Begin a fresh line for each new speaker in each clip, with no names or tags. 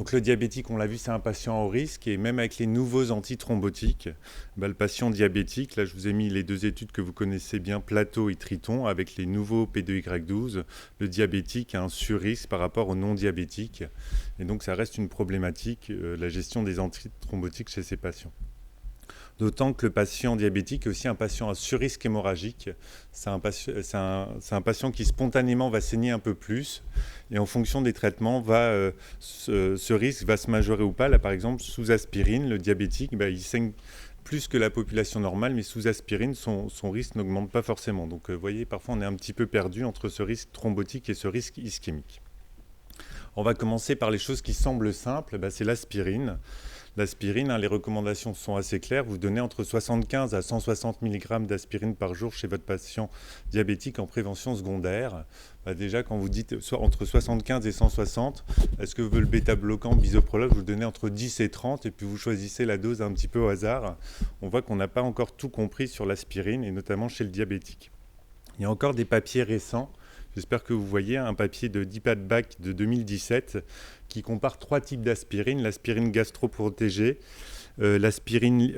Donc le diabétique, on l'a vu, c'est un patient à haut risque et même avec les nouveaux antithrombotiques, le patient diabétique, là je vous ai mis les deux études que vous connaissez bien, Plateau et Triton, avec les nouveaux P2Y12, le diabétique a un surrisque par rapport aux non-diabétiques et donc ça reste une problématique, la gestion des antithrombotiques chez ces patients. D'autant que le patient diabétique est aussi un patient à surrisque hémorragique. C'est un patient qui spontanément va saigner un peu plus et en fonction des traitements, ce risque va se majorer ou pas. Là, par exemple, sous aspirine, le diabétique, il saigne plus que la population normale, mais sous aspirine, son risque n'augmente pas forcément. Donc, vous voyez, parfois, on est un petit peu perdu entre ce risque thrombotique et ce risque ischémique. On va commencer par les choses qui semblent simples, c'est l'aspirine. L'aspirine, les recommandations sont assez claires. Vous donnez entre 75 à 160 mg d'aspirine par jour chez votre patient diabétique en prévention secondaire. Déjà, quand vous dites entre 75 et 160, est-ce que vous voulez le bêta-bloquant bisoprolol, vous le donnez entre 10 et 30 et puis vous choisissez la dose un petit peu au hasard. On voit qu'on n'a pas encore tout compris sur l'aspirine et notamment chez le diabétique. Il y a encore des papiers récents. J'espère que vous voyez un papier de Deepak Bach de 2017 qui compare trois types d'aspirine, l'aspirine gastroprotégée, l'aspirine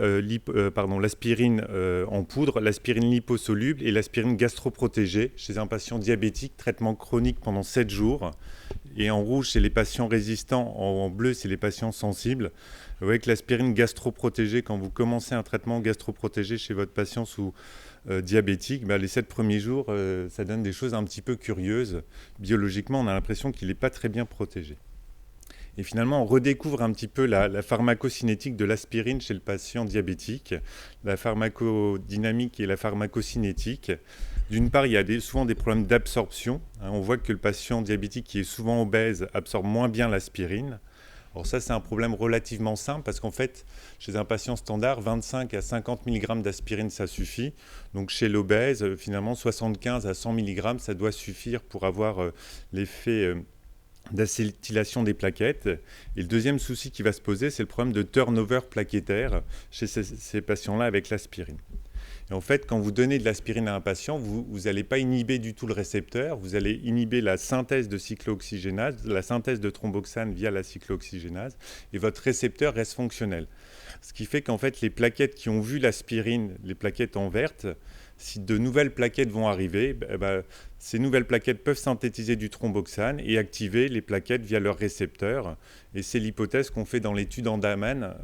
en poudre, l'aspirine liposoluble et l'aspirine gastroprotégée chez un patient diabétique, traitement chronique pendant 7 jours. Et en rouge, c'est les patients résistants, en bleu, c'est les patients sensibles. Vous voyez que l'aspirine gastroprotégée, quand vous commencez un traitement gastroprotégé chez votre patient sous diabétique, les 7 premiers jours, ça donne des choses un petit peu curieuses. Biologiquement, on a l'impression qu'il n'est pas très bien protégé. Et finalement, on redécouvre un petit peu la pharmacocinétique de l'aspirine chez le patient diabétique, la pharmacodynamique et la pharmacocinétique. D'une part, il y a souvent des problèmes d'absorption. On voit que le patient diabétique qui est souvent obèse absorbe moins bien l'aspirine. Alors ça, c'est un problème relativement simple parce qu'en fait, chez un patient standard, 25 à 50 mg d'aspirine, ça suffit. Donc chez l'obèse, finalement, 75 à 100 mg, ça doit suffire pour avoir l'effet d'acétylation des plaquettes. Et le deuxième souci qui va se poser, c'est le problème de turnover plaquettaire chez ces patients-là avec l'aspirine. Et en fait, quand vous donnez de l'aspirine à un patient, vous n'allez pas inhiber du tout le récepteur, vous allez inhiber la synthèse de cyclooxygénase, la synthèse de thromboxane via la cyclooxygénase, et votre récepteur reste fonctionnel. Ce qui fait qu'en fait, les plaquettes qui ont vu l'aspirine, les plaquettes en verte, si de nouvelles plaquettes vont arriver, ces nouvelles plaquettes peuvent synthétiser du thromboxane et activer les plaquettes via leurs récepteurs. Et c'est l'hypothèse qu'on fait dans l'étude Andaman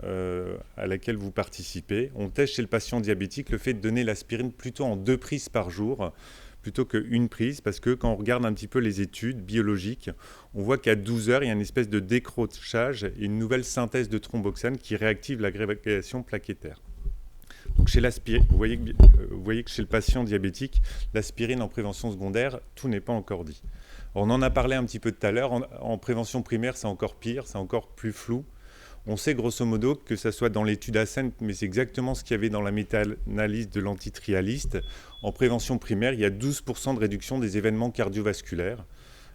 à laquelle vous participez. On teste chez le patient diabétique le fait de donner l'aspirine plutôt en 2 prises par jour plutôt qu'une prise, parce que quand on regarde un petit peu les études biologiques, on voit qu'à 12 heures, il y a une espèce de décrochage et une nouvelle synthèse de thromboxane qui réactive l'agrégation plaquettaire. Donc vous voyez que chez le patient diabétique, l'aspirine en prévention secondaire, tout n'est pas encore dit. On en a parlé un petit peu tout à l'heure. En prévention primaire, c'est encore pire, c'est encore plus flou. On sait grosso modo que ça soit dans l'étude ASCENT, mais c'est exactement ce qu'il y avait dans la méta-analyse de l'antitrialiste. En prévention primaire, il y a 12% de réduction des événements cardiovasculaires.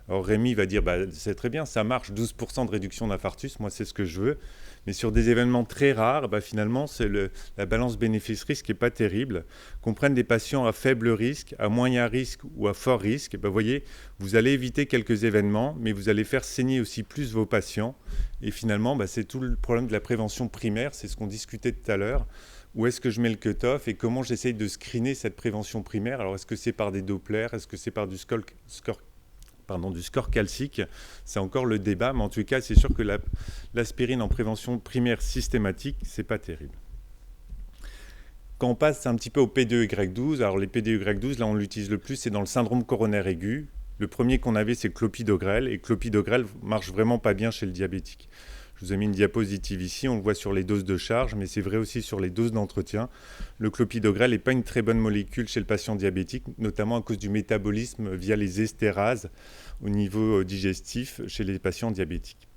Alors Rémi va dire, c'est très bien, ça marche, 12% de réduction d'infarctus, moi c'est ce que je veux. Mais sur des événements très rares, finalement, la balance bénéfice-risque n'est pas terrible. Qu'on prenne des patients à faible risque, à moyen risque ou à fort risque, vous voyez, vous allez éviter quelques événements, mais vous allez faire saigner aussi plus vos patients. Et finalement, c'est tout le problème de la prévention primaire, c'est ce qu'on discutait tout à l'heure. Où est-ce que je mets le cut-off et comment j'essaye de screener cette prévention primaire? Alors, est-ce que c'est par des Doppler? Est-ce que c'est par du score calcique? C'est encore le débat, mais en tout cas, c'est sûr que l'aspirine en prévention primaire systématique, c'est pas terrible. Quand on passe un petit peu au P2Y12, alors les P2Y12, là on l'utilise le plus, c'est dans le syndrome coronaire aigu. Le premier qu'on avait, c'est clopidogrel, et clopidogrel marche vraiment pas bien chez le diabétique. Je vous ai mis une diapositive ici, on le voit sur les doses de charge, mais c'est vrai aussi sur les doses d'entretien. Le clopidogrel n'est pas une très bonne molécule chez le patient diabétique, notamment à cause du métabolisme via les estérases au niveau digestif chez les patients diabétiques.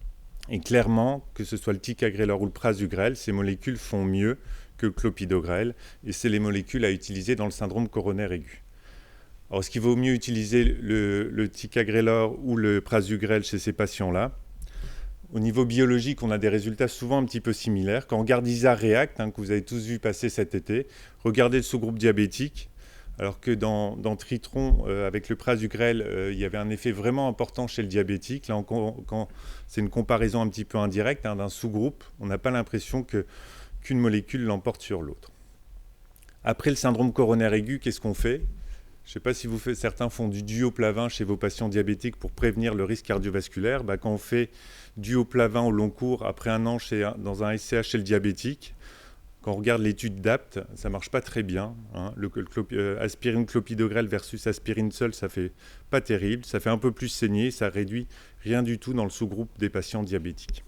Et clairement, que ce soit le ticagrelor ou le prasugrel, ces molécules font mieux que le clopidogrel, et c'est les molécules à utiliser dans le syndrome coronaire aigu. Alors, est-ce qu'il vaut mieux utiliser le ticagrelor ou le prasugrel chez ces patients-là? Au niveau biologique, on a des résultats souvent un petit peu similaires. Quand on regarde ISA-REACT, que vous avez tous vu passer cet été, regardez le sous-groupe diabétique. alors que dans Tritron, avec le prasugrel, il y avait un effet vraiment important chez le diabétique. Là, c'est une comparaison un petit peu indirecte d'un sous-groupe. On n'a pas l'impression qu'une molécule l'emporte sur l'autre. Après le syndrome coronaire aigu, qu'est-ce qu'on fait? Je ne sais pas si certains font du duoplavin chez vos patients diabétiques pour prévenir le risque cardiovasculaire. Quand on fait duoplavin au long cours, après un an dans un SCH chez le diabétique, quand on regarde l'étude d'APT, ça ne marche pas très bien. Aspirine clopidogrel versus aspirine seule, ça ne fait pas terrible. Ça fait un peu plus saigner, ça réduit rien du tout dans le sous-groupe des patients diabétiques.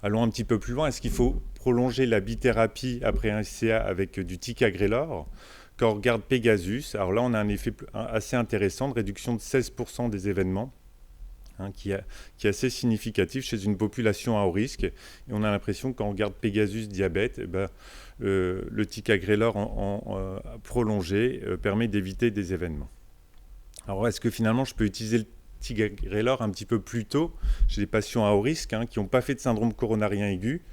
Allons un petit peu plus loin. Est-ce qu'il faut prolonger la bithérapie après un SCA avec du ticagrelor? Quand on regarde Pegasus, alors là on a un effet assez intéressant de réduction de 16% des événements, qui est assez significatif chez une population à haut risque. Et on a l'impression que quand on regarde Pegasus diabète, le ticagrelor prolongé permet d'éviter des événements. Alors est-ce que finalement je peux utiliser le ticagrelor un petit peu plus tôt chez les patients à haut risque qui n'ont pas fait de syndrome coronarien aigu?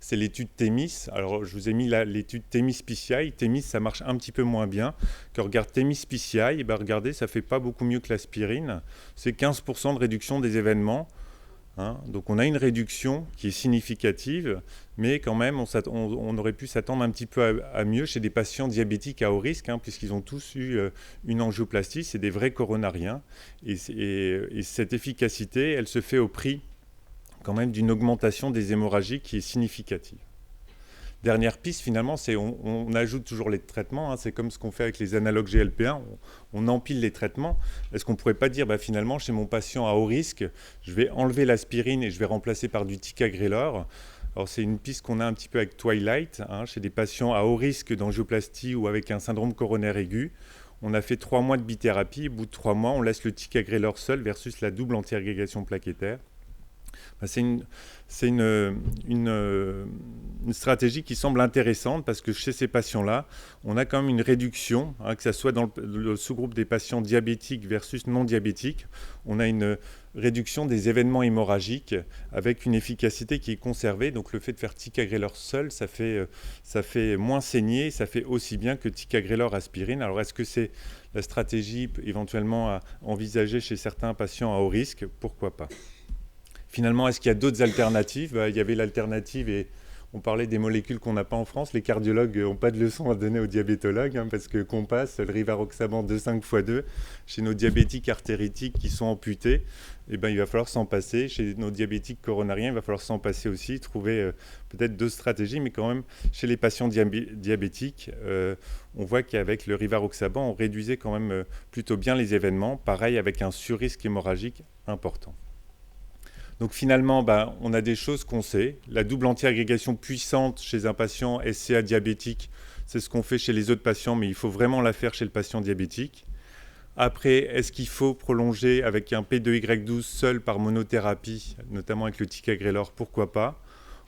C'est l'étude THEMIS. Alors, je vous ai mis l'étude THEMIS-PCI. THEMIS, ça marche un petit peu moins bien. Quand on regarde THEMIS-PCI, regardez, ça ne fait pas beaucoup mieux que l'aspirine. C'est 15% de réduction des événements. Donc, on a une réduction qui est significative, mais quand même, on aurait pu s'attendre un petit peu à mieux chez des patients diabétiques à haut risque, puisqu'ils ont tous eu une angioplastie. C'est des vrais coronariens. Et cette efficacité, elle se fait au prix quand même d'une augmentation des hémorragies qui est significative. Dernière piste, finalement, c'est on ajoute toujours les traitements. C'est comme ce qu'on fait avec les analogues GLP-1. On empile les traitements. Est-ce qu'on ne pourrait pas dire, finalement, chez mon patient à haut risque, je vais enlever l'aspirine et je vais remplacer par du ticagrelor? Alors, c'est une piste qu'on a un petit peu avec Twilight, chez des patients à haut risque d'angioplastie ou avec un syndrome coronaire aigu. On a fait 3 mois de bithérapie. Au bout de 3 mois, on laisse le ticagrelor seul versus la double antiagrégation plaquettaire. C'est une stratégie qui semble intéressante parce que chez ces patients-là, on a quand même une réduction, que ce soit dans le sous-groupe des patients diabétiques versus non diabétiques, on a une réduction des événements hémorragiques avec une efficacité qui est conservée. Donc le fait de faire ticagrelor seul, ça fait moins saigner, ça fait aussi bien que ticagrelor aspirine. Alors est-ce que c'est la stratégie éventuellement à envisager chez certains patients à haut risque? Pourquoi pas? Finalement, est-ce qu'il y a d'autres alternatives? Il y avait l'alternative, et on parlait des molécules qu'on n'a pas en France. Les cardiologues n'ont pas de leçons à donner aux diabétologues, parce que qu'on passe le rivaroxaban 2,5x2 chez nos diabétiques artéritiques qui sont amputés, il va falloir s'en passer. Chez nos diabétiques coronariens, il va falloir s'en passer aussi, trouver peut-être d'autres stratégies, mais quand même, chez les patients diabétiques, on voit qu'avec le rivaroxaban, on réduisait quand même plutôt bien les événements, pareil avec un surrisque hémorragique important. Donc finalement, on a des choses qu'on sait. La double antiagrégation puissante chez un patient SCA diabétique, c'est ce qu'on fait chez les autres patients, mais il faut vraiment la faire chez le patient diabétique. Après, est-ce qu'il faut prolonger avec un P2Y12 seul par monothérapie, notamment avec le ticagrelor? Pourquoi pas?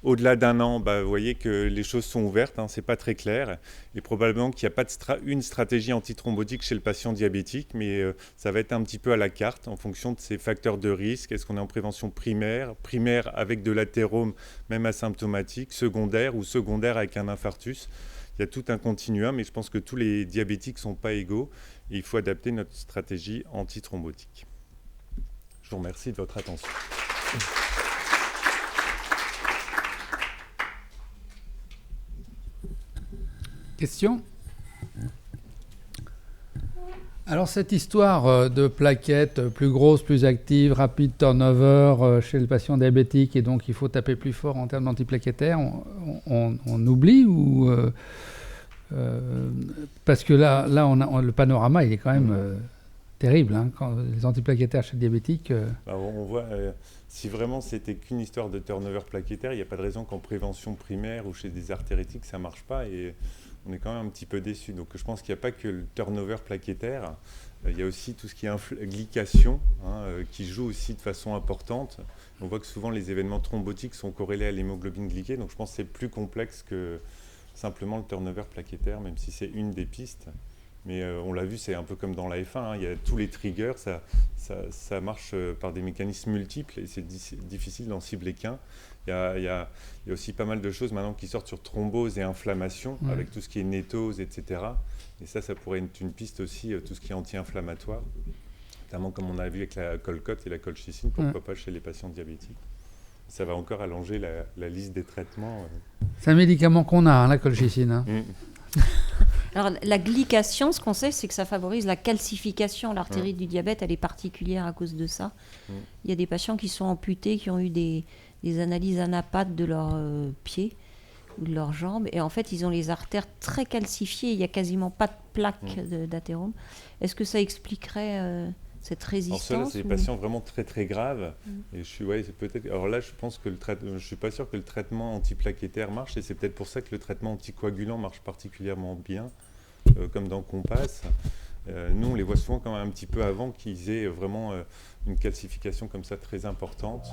Au-delà d'un an, vous voyez que les choses sont ouvertes, c'est pas très clair. Et probablement qu'il n'y a pas une stratégie antithrombotique chez le patient diabétique, mais ça va être un petit peu à la carte en fonction de ses facteurs de risque. Est-ce qu'on est en prévention primaire avec de l'athérome, même asymptomatique, secondaire ou secondaire avec un infarctus? Il y a tout un continuum, mais je pense que tous les diabétiques ne sont pas égaux. Et il faut adapter notre stratégie antithrombotique. Je vous remercie de votre attention.
Question? Alors cette histoire de plaquettes plus grosses, plus actives, rapide turnover chez le patient diabétique, et donc il faut taper plus fort en termes d'antiplaquettaires, on oublie ou parce que là le panorama il est quand même terrible, quand les antiplaquettaires chez le diabétique.
On voit, si vraiment c'était qu'une histoire de turnover plaquettaire, il n'y a pas de raison qu'en prévention primaire ou chez des artéritiques ça ne marche pas, et on est quand même un petit peu déçus. Donc je pense qu'il n'y a pas que le turnover plaquettaire, il y a aussi tout ce qui est glycation qui joue aussi de façon importante. On voit que souvent les événements thrombotiques sont corrélés à l'hémoglobine glyquée, donc je pense que c'est plus complexe que simplement le turnover plaquettaire, même si c'est une des pistes. Mais on l'a vu, c'est un peu comme dans la F1, hein, il y a tous les triggers, ça marche par des mécanismes multiples et c'est difficile d'en cibler qu'un. Il y a aussi pas mal de choses maintenant qui sortent sur thrombose et inflammation, avec tout ce qui est nétose, etc. Et ça pourrait être une piste aussi, tout ce qui est anti-inflammatoire, notamment comme on a vu avec la colcote et la colchicine, pourquoi pas chez les patients diabétiques. Ça va encore allonger la liste des traitements.
C'est un médicament qu'on a, hein, la colchicine. Hein.
Alors, la glycation, ce qu'on sait, c'est que ça favorise la calcification. L'artérite du diabète, elle est particulière à cause de ça. Il y a des patients qui sont amputés, qui ont eu des analyses anapathes de leurs pieds ou de leurs jambes. Et en fait, ils ont les artères très calcifiées. Il n'y a quasiment pas de plaques d'athérome. Est-ce que ça expliquerait cette résistance?
Alors, c'est des patients vraiment très très graves. Et alors là, je pense que je suis pas sûr que le traitement antiplaquettaire marche. Et c'est peut-être pour ça que le traitement anticoagulant marche particulièrement bien, comme dans Compass. Nous, on les voit souvent quand même un petit peu avant qu'ils aient vraiment une calcification comme ça très importante.